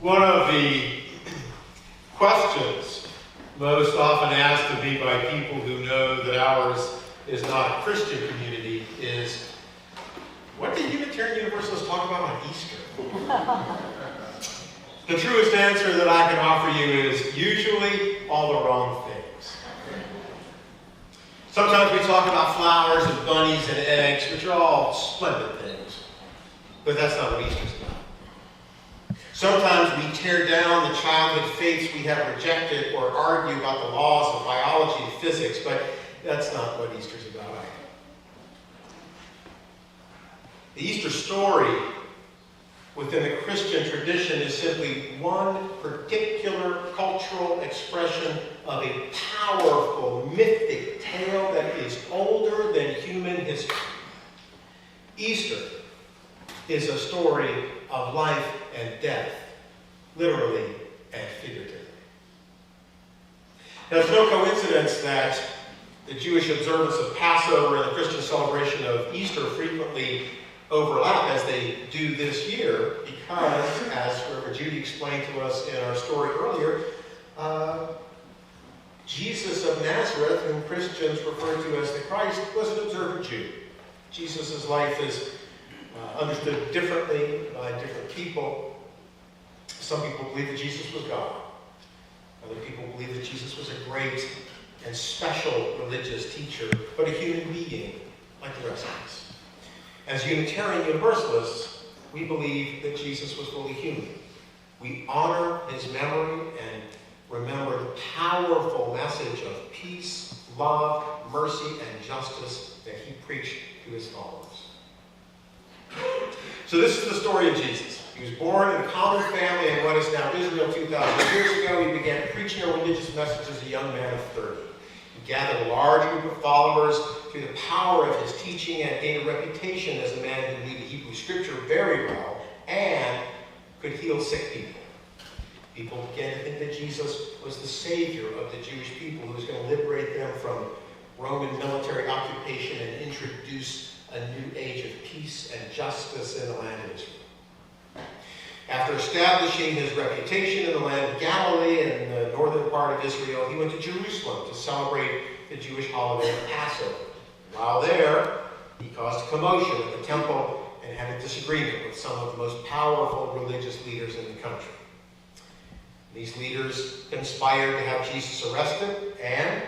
One of the questions most often asked of me by people who know that ours is not a Christian community is, what do Unitarian Universalists talk about on Easter? The truest answer that I can offer you is usually all the wrong things. Sometimes we talk about flowers and bunnies and eggs, which are all splendid things, but that's not what Easter's about. Sometimes we tear down the childhood faiths we have rejected or argue about the laws of biology and physics, but that's not what Easter's about either. The Easter story within the Christian tradition is simply one particular cultural expression of a powerful, mythic tale that is older than human history. Easter is a story of life and death, literally and figuratively. Now, it's no coincidence that the Jewish observance of Passover and the Christian celebration of Easter frequently overlap as they do this year, because, as Reverend Judy explained to us in our story earlier, Jesus of Nazareth, whom Christians refer to as the Christ, was an observant Jew. Jesus' life is understood differently by different people. Some people believe that Jesus was God. Other people believe that Jesus was a great and special religious teacher, but a human being like the rest of us. As Unitarian Universalists, we believe that Jesus was fully human. We honor his memory and remember the powerful message of peace, love, mercy, and justice that he preached to his followers. So this is the story of Jesus. He was born in a common family in what is now Israel 2,000 years ago. He began preaching a religious message as a young man of 30. He gathered a large group of followers through the power of his teaching and gained a reputation as a man who knew the Hebrew Scripture very well and could heal sick people. People began to think that Jesus was the Savior of the Jewish people who was going to liberate them from Roman military occupation and introduce a new age of peace and justice in the land of Israel. After establishing his reputation in the land of Galilee and the northern part of Israel, he went to Jerusalem to celebrate the Jewish holiday of Passover. While there, he caused a commotion at the temple and had a disagreement with some of the most powerful religious leaders in the country. These leaders conspired to have Jesus arrested, and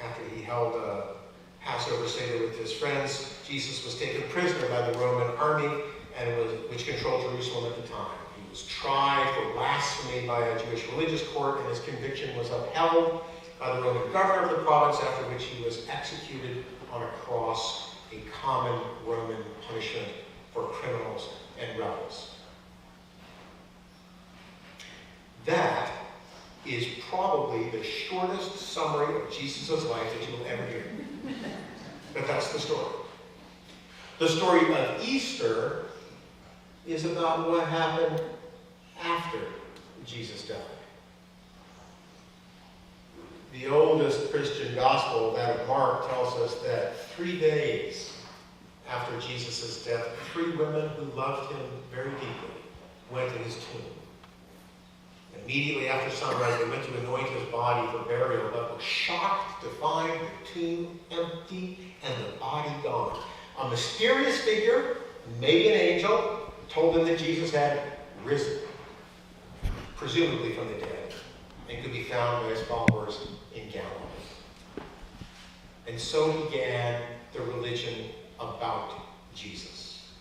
after he held a Passover Seder with his friends, Jesus was taken prisoner by the Roman army, which controlled Jerusalem at the time. He was tried for blasphemy by a Jewish religious court, and his conviction was upheld by the Roman governor of the province, after which he was executed on a cross, a common Roman punishment for criminals and rebels. That is probably the shortest summary of Jesus' life that you will ever hear. But that's the story. The story of Easter is about what happened after Jesus died. The oldest Christian gospel, that of Mark, tells us that 3 days after Jesus' death, 3 women who loved him very deeply went to his tomb. Immediately after sunrise, they went to anoint his body for burial, but were shocked to find the tomb empty and the body gone. A mysterious figure, maybe an angel, told them that Jesus had risen, presumably from the dead, and could be found by his followers in Galilee. And so began the religion about Jesus,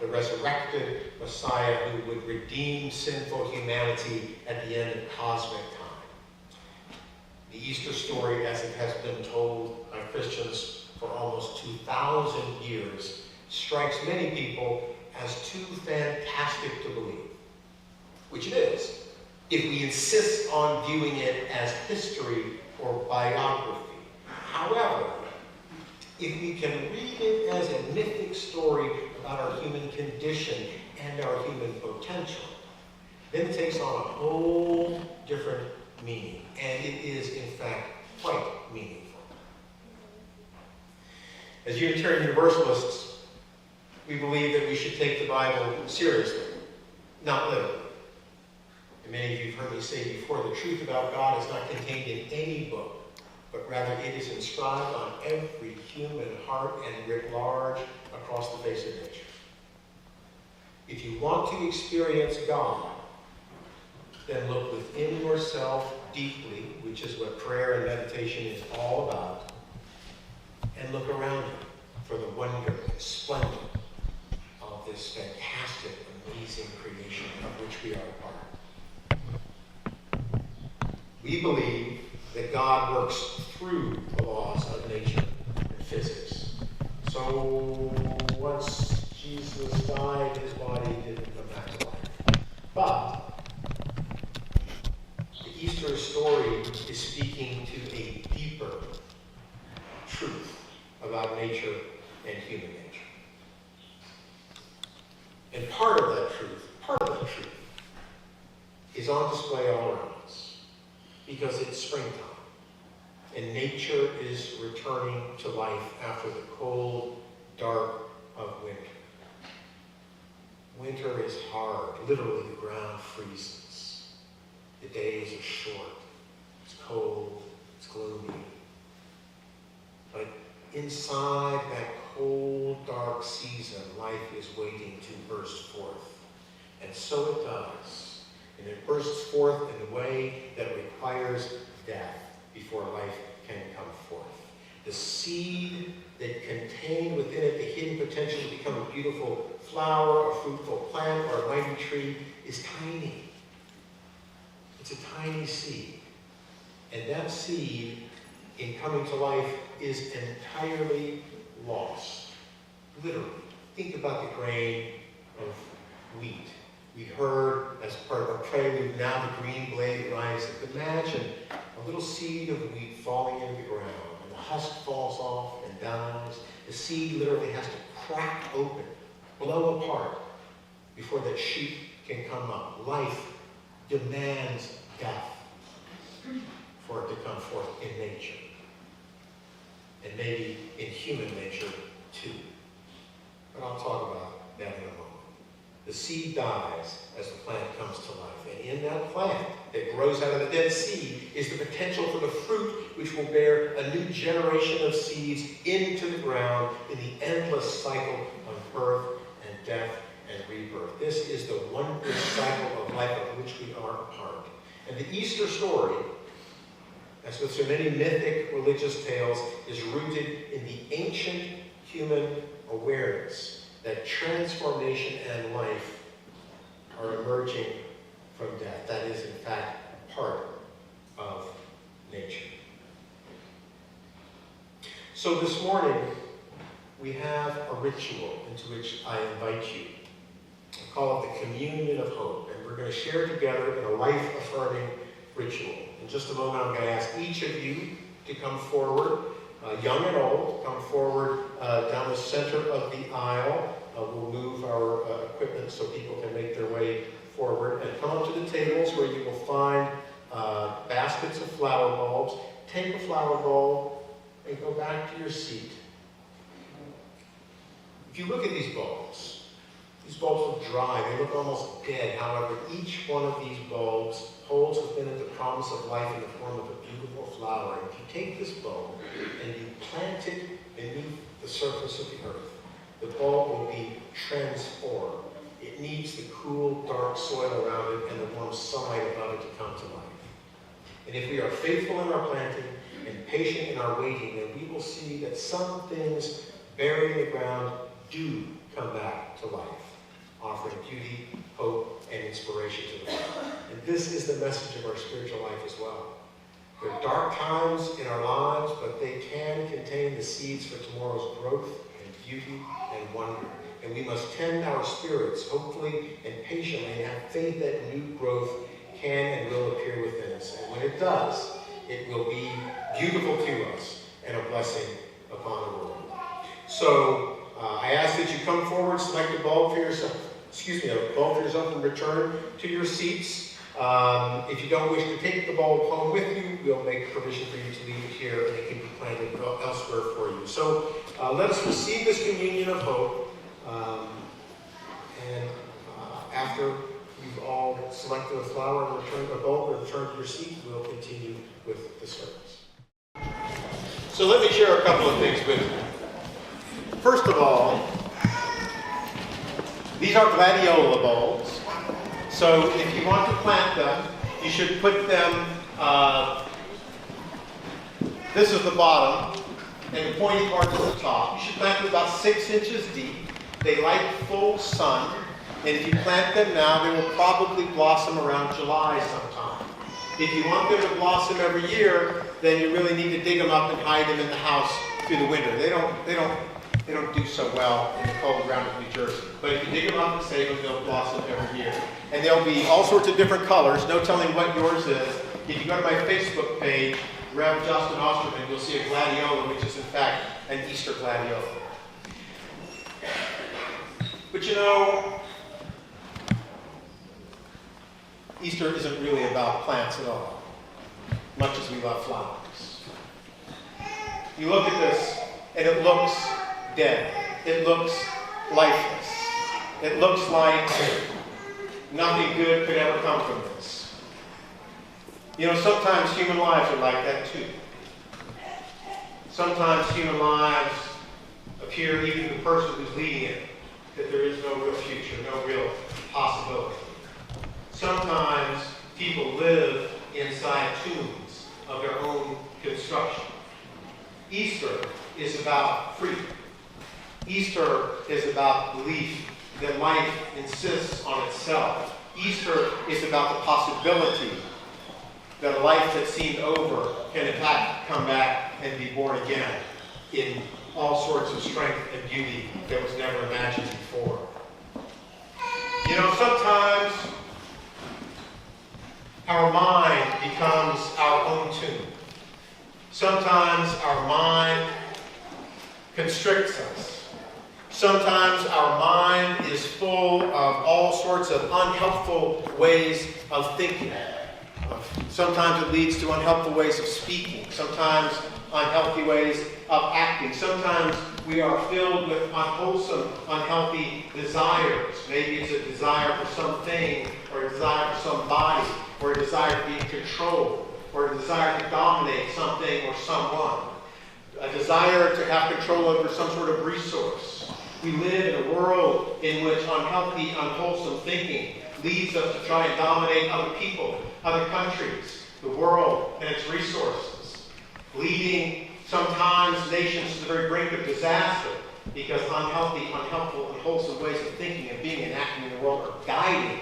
the resurrected Messiah who would redeem sinful humanity at the end of cosmic time. The Easter story, as it has been told by Christians for almost 2,000 years, strikes many people as too fantastic to believe, which it is, if we insist on viewing it as history or biography. However, if we can read it as a mythic story about our human condition and our human potential, then it takes on a whole different meaning, and it is, in fact, quite meaningful. As Unitarian Universalists, we believe that we should take the Bible seriously. not literally. And many of you have heard me say before, the truth about God is not contained in any book, but rather it is inscribed on every human heart and writ large across the face of nature. If you want to experience God, then look within yourself deeply, which is what prayer and meditation is all about, and look around you for the wonder and splendor of this fantastic, amazing creation of which we are a part. We believe that God works through the laws of nature and physics. So once Jesus died, his body didn't come back to life. But the Easter story is speaking to a deeper truth about nature and human nature. And part of that truth is on display all around us, because it's springtime and nature is returning to life after the cold, dark of winter. Winter is hard. Literally, the ground freezes. The days are short. It's cold. It's gloomy. But inside that cold, dark season, life is waiting to burst forth. And so it does. And it bursts forth in a way that requires death before life can come forth. The seed that contained within it the hidden potential to become a beautiful flower, a fruitful plant, or a mighty tree is tiny. It's a tiny seed. And that seed, in coming to life, is entirely lost. Literally. Think about the grain of wheat. We heard, as part of our prelude, now the green blade rises. Imagine a little seed of wheat falling into the ground, and the husk falls off and dies. The seed literally has to crack open, blow apart, before that shoot can come up. Life demands death for it to come forth in nature. And maybe in human nature, too. But I'll talk about that in a moment. The seed dies as the plant comes to life. And in that plant that grows out of the dead seed is the potential for the fruit which will bear a new generation of seeds into the ground in the endless cycle of birth and death and rebirth. This is the wondrous cycle of life of which we are a part. And the Easter story, as with so many mythic religious tales, is rooted in the ancient human awareness that transformation and life are emerging from death. That is, in fact, part of nature. So this morning, we have a ritual into which I invite you. I call it the Communion of Hope, and we're going to share together in a life-affirming ritual. In just a moment, I'm going to ask each of you to come forward, young and old, come forward down the center of the aisle. We'll move our equipment so people can make their way forward, and come up to the tables where you will find baskets of flower bulbs. Take a flower bulb and go back to your seat. If you look at these bulbs look dry. They look almost dead. However, each one of these bulbs holds within it the promise of life in the form of a beautiful flower. And if you take this bulb and you plant it beneath the surface of the earth, the bulb will be transformed. It needs the cool, dark soil around it and the warm sunlight above it to come to life. And if we are faithful in our planting and patient in our waiting, then we will see that some things buried in the ground do come back to life, offering beauty, hope, and inspiration to the world. And this is the message of our spiritual life as well. There are dark times in our lives, but they can contain the seeds for tomorrow's growth and beauty and wonder. And we must tend our spirits, hopefully and patiently, and have faith that new growth can and will appear within us. And when it does, it will be beautiful to us and a blessing upon the world. So I ask that you come forward, select a bulb for yourself, and return to your seats. If you don't wish to take the bulb home with you, we'll make provision for you to leave it here, and it can be planted elsewhere for you. So let us receive this communion of hope. And after We've all selected a flower and returned a bulb and returned to your seat. We'll continue with the service. So let me share a couple of things with you. First of all, these are gladiola bulbs. So if you want to plant them, you should put them, this is the bottom, and the pointy part is the top. You should plant them about 6 inches deep. They like full sun, and if you plant them now, they will probably blossom around July sometime. If you want them to blossom every year, then you really need to dig them up and hide them in the house through the winter. They don't do so well in the cold ground of New Jersey. But if you dig them up and save them, they'll blossom every year. And they'll be all sorts of different colors, no telling what yours is. If you go to my Facebook page, Rev. Justin Osterman, you'll see a gladiola, which is in fact an Easter gladiola. But you know, Easter isn't really about plants at all, much as we love flowers. You look at this, and it looks dead. It looks lifeless. It looks like nothing good could ever come from this. You know, sometimes human lives are like that too. Sometimes human lives appear, even to the person who's leading it, that there is no real future, no real possibility. Sometimes people live inside tombs of their own construction. Easter is about freedom. Easter is about belief that life insists on itself. Easter is about the possibility that a life that seemed over can in fact come back and be born again in all sorts of strength and beauty that was never imagined before. You know, sometimes our mind becomes our own tomb. Sometimes our mind constricts us. Sometimes our mind is full of all sorts of unhelpful ways of thinking. Sometimes it leads to unhelpful ways of speaking. Sometimes unhealthy ways of acting. Sometimes we are filled with unwholesome, unhealthy desires. Maybe it's a desire for something, or a desire for somebody, or a desire to be in control, or a desire to dominate something or someone. A desire to have control over some sort of resource. We live in a world in which unhealthy, unwholesome thinking leads us to try and dominate other people, other countries, the world and its resources, leading sometimes nations to the very brink of disaster because unhealthy, unhelpful, unwholesome ways of thinking and being and acting in the world are guiding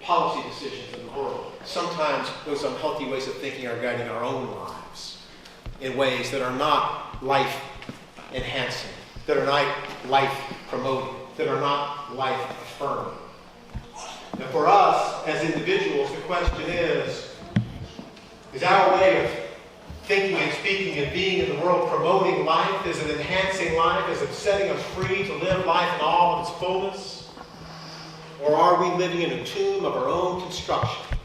policy decisions in the world. Sometimes those unhealthy ways of thinking are guiding our own lives in ways that are not life-enhancing, that are not life-promoting, that are not life-affirming. Now for us, as individuals, the question is our way of thinking and speaking and being in the world promoting life? Is it enhancing life? Is it setting us free to live life in all of its fullness? Or are we living in a tomb of our own construction,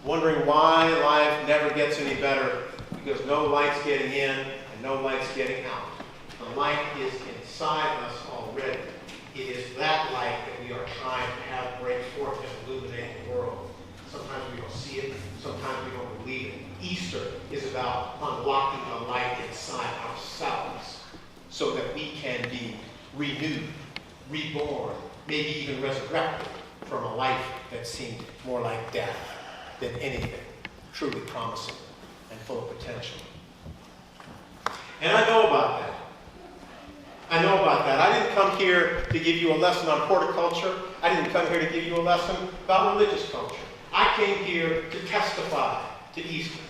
wondering why life never gets any better because no light's getting in and no light's getting out? The light is inside us already. It is that light that we are trying to have break forth and illuminate the world. Sometimes we don't see it. Sometimes we don't believe it. Easter is about unlocking the light inside ourselves so that we can be renewed, reborn, maybe even resurrected from a life that seemed more like death than anything truly promising and full of potential. And I know about that. I know about that. I didn't come here to give you a lesson on horticulture. I didn't come here to give you a lesson about religious culture. I came here to testify to Easter.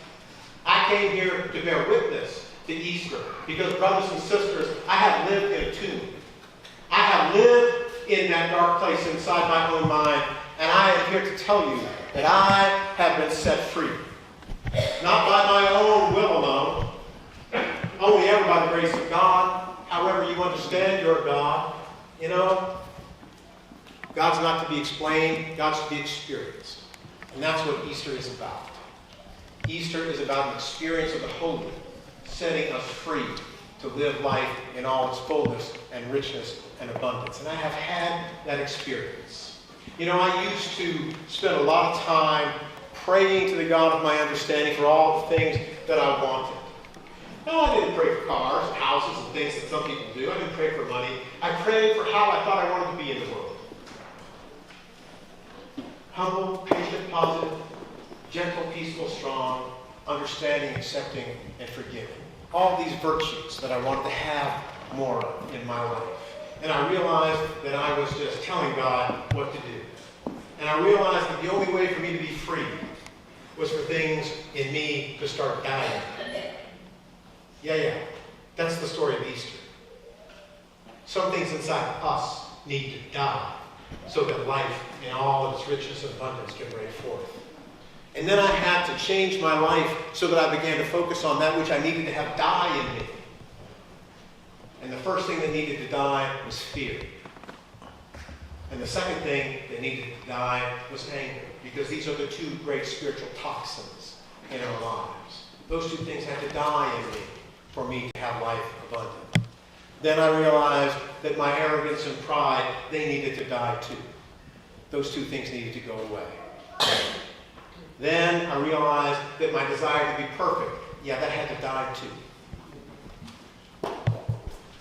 I came here to bear witness to Easter because, brothers and sisters, I have lived in a tomb. I have lived in that dark place inside my own mind, and I am here to tell you that I have been set free. Not by my own will alone, only ever by the grace of God. However you understand your God, you know, God's not to be explained, God's to be experienced. And that's what Easter is about. Easter is about an experience of the holy, setting us free to live life in all its fullness and richness and abundance. And I have had that experience. You know, I used to spend a lot of time praying to the God of my understanding for all the things that I wanted. No, I didn't pray for cars and houses and things that some people do. I didn't pray for money. I prayed for how I thought I wanted to be in the world. Humble, patient, positive, gentle, peaceful, strong, understanding, accepting, and forgiving. All these virtues that I wanted to have more of in my life. And I realized that I was just telling God what to do. And I realized that the only way for me to be free was for things in me to start dying. Yeah. That's the story of Easter. Some things inside us need to die so that life in all of its richness and abundance can break forth. And then I had to change my life so that I began to focus on that which I needed to have die in me. And the first thing that needed to die was fear. And the second thing that needed to die was anger, because these are the two great spiritual toxins in our lives. Those two things had to die in me for me to have life abundant. Then I realized that my arrogance and pride, they needed to die too. Those two things needed to go away. Then I realized that my desire to be perfect, that had to die too.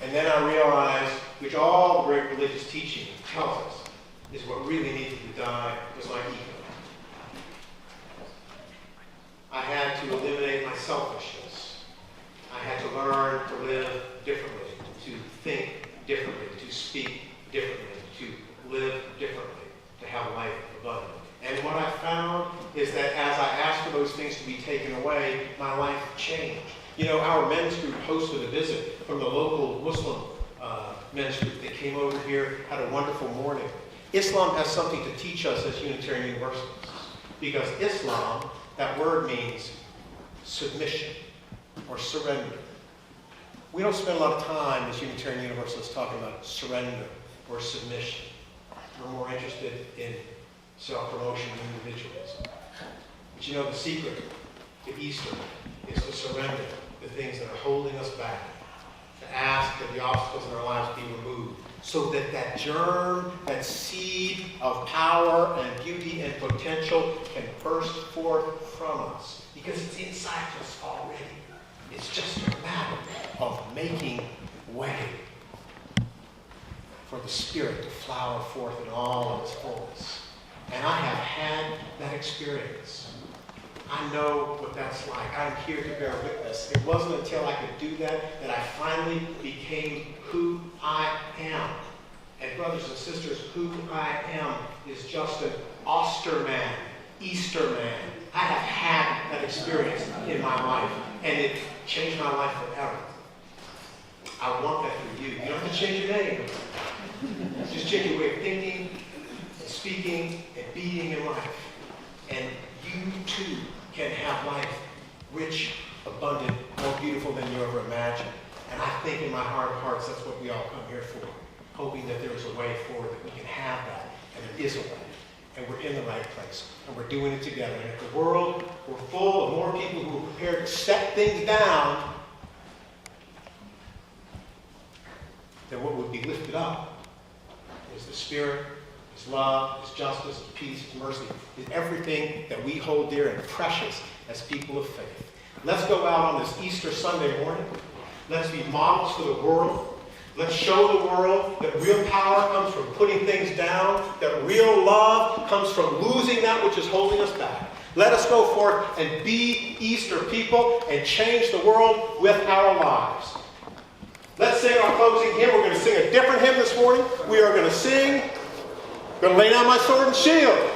And then I realized, which all the great religious teaching tells us, is what really needed to die was my ego. I had to eliminate my selfishness. I had to learn to live differently, to think differently, to speak differently, to live differently, to have life abundant. And what I found is that as I asked for those things to be taken away, my life changed. You know, our men's group hosted a visit from the local Muslim men's group. They came over here, had a wonderful morning. Islam has something to teach us as Unitarian Universalists. Because Islam, that word means submission or surrender. We don't spend a lot of time as Unitarian Universalists talking about surrender or submission. We're more interested in self-promotion and individualism. But you know, the secret to Easter is to surrender the things that are holding us back, to ask that the obstacles in our lives be removed, so that that germ, that seed of power and beauty and potential can burst forth from us. Because it's inside us already. It's just a matter of making way for the Spirit to flower forth in all of its fullness. And I have had that experience. I know what that's like. I'm here to bear witness. It wasn't until I could do that that I finally became who I am. And brothers and sisters, who I am is just an Osterman, Easter man. I have had that experience in my life, and it changed my life forever. I want that for you. You don't have to change your name. Just change your way of thinking, and speaking, and being in life. And you too can have life rich, abundant, more beautiful than you ever imagined. And I think in my heart of hearts that's what we all come here for, hoping that there is a way forward, that we can have that, and there is a way. And we're in the right place, and we're doing it together. And if the world were full of more people who were prepared to set things down, then what would be lifted up is the Spirit, His love, His justice, His peace, His mercy, is everything that we hold dear and precious as people of faith. Let's go out on this Easter Sunday morning. Let's be models for the world. Let's show the world that real power comes from putting things down, that real love comes from losing that which is holding us back. Let us go forth and be Easter people and change the world with our lives. Let's sing our closing hymn. We're going to sing a different hymn this morning. We are going to sing, going to lay down my sword and shield.